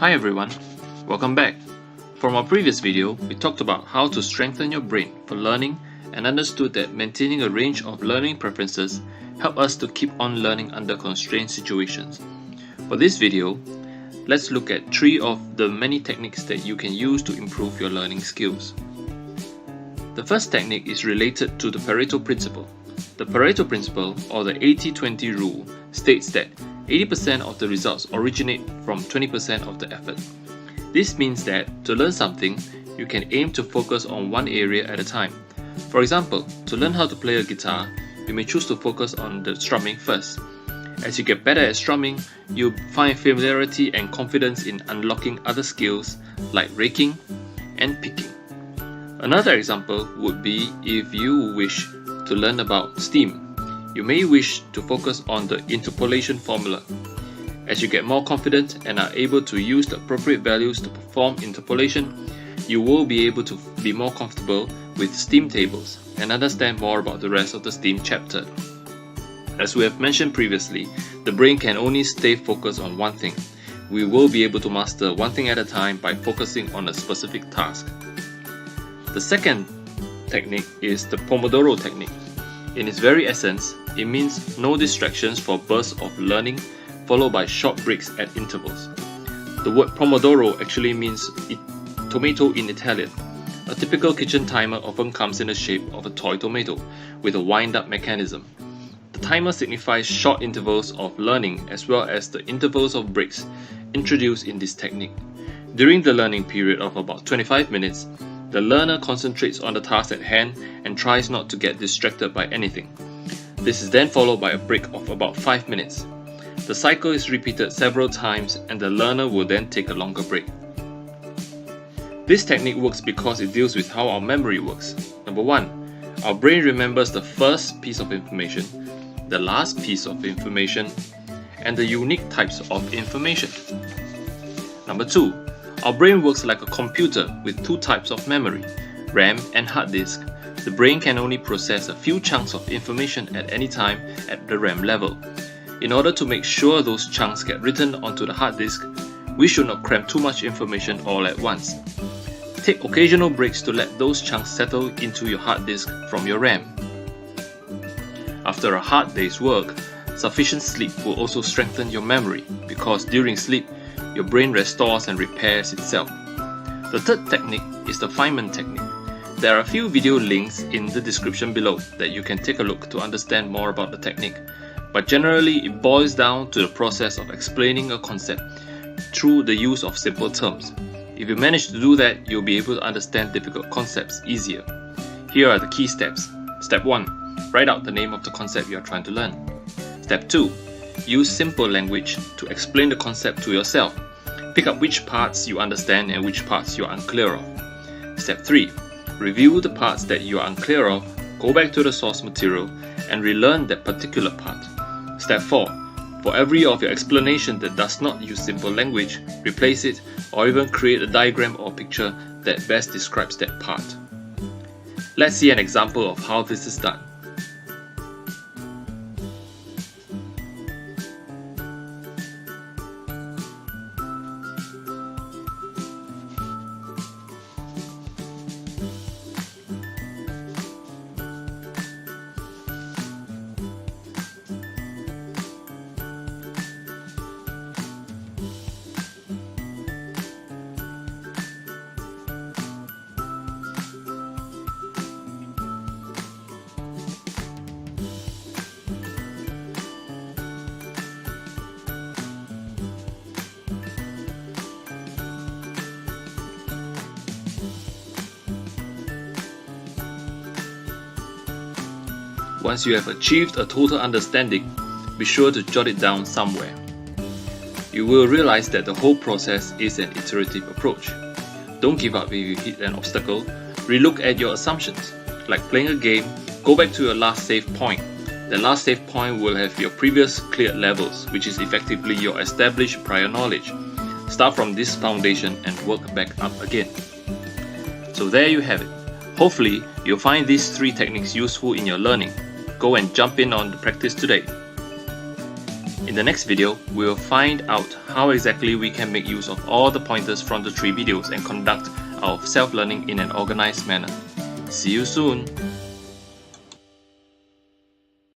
Hi everyone, welcome back. From our previous video, we talked about how to strengthen your brain for learning and understood that maintaining a range of learning preferences help us to keep on learning under constrained situations. For this video, let's look at 3 of the many techniques that you can use to improve your learning skills. The first technique is related to the Pareto Principle. The Pareto Principle, or the 80-20 rule, states that 80% of the results originate from 20% of the effort. This means that to learn something, you can aim to focus on one area at a time. For example, to learn how to play a guitar, you may choose to focus on the strumming first. As you get better at strumming, you'll find familiarity and confidence in unlocking other skills like raking and picking. Another example would be if you wish to learn about steam. You may wish to focus on the interpolation formula. As you get more confident and are able to use the appropriate values to perform interpolation, you will be able to be more comfortable with steam tables and understand more about the rest of the steam chapter. As we have mentioned previously, the brain can only stay focused on one thing. We will be able to master one thing at a time by focusing on a specific task. The second technique is the Pomodoro Technique. In its very essence, it means no distractions for bursts of learning followed by short breaks at intervals. The word Pomodoro actually means tomato in Italian. A typical kitchen timer often comes in the shape of a toy tomato with a wind-up mechanism. The timer signifies short intervals of learning as well as the intervals of breaks introduced in this technique. During the learning period of about 25 minutes, the learner concentrates on the task at hand and tries not to get distracted by anything. This is then followed by a break of about 5 minutes. The cycle is repeated several times and the learner will then take a longer break. This technique works because it deals with how our memory works. Number 1, our brain remembers the first piece of information, the last piece of information, and the unique types of information. Number 2, our brain works like a computer with 2 types of memory, RAM and hard disk. The brain can only process a few chunks of information at any time at the RAM level. In order to make sure those chunks get written onto the hard disk, we should not cram too much information all at once. Take occasional breaks to let those chunks settle into your hard disk from your RAM. After a hard day's work, sufficient sleep will also strengthen your memory because during sleep, your brain restores and repairs itself. The third technique is the Feynman Technique. There are a few video links in the description below that you can take a look to understand more about the technique, but generally it boils down to the process of explaining a concept through the use of simple terms. If you manage to do that, you'll be able to understand difficult concepts easier. Here are the key steps. Step 1. Write out the name of the concept you are trying to learn. Step 2. Use simple language to explain the concept to yourself. Pick up which parts you understand and which parts you are unclear of. Step 3. Review the parts that you are unclear of, go back to the source material, and relearn that particular part. Step 4. For every of your explanation that does not use simple language, replace it or even create a diagram or picture that best describes that part. Let's see an example of how this is done. Once you have achieved a total understanding, be sure to jot it down somewhere. You will realize that the whole process is an iterative approach. Don't give up if you hit an obstacle. Relook at your assumptions. Like playing a game, go back to your last save point. The last save point will have your previous cleared levels, which is effectively your established prior knowledge. Start from this foundation and work back up again. So there you have it. Hopefully, you'll find these 3 techniques useful in your learning. Go and jump in on the practice today. In the next video, we will find out how exactly we can make use of all the pointers from the 3 videos and conduct our self-learning in an organized manner. See you soon!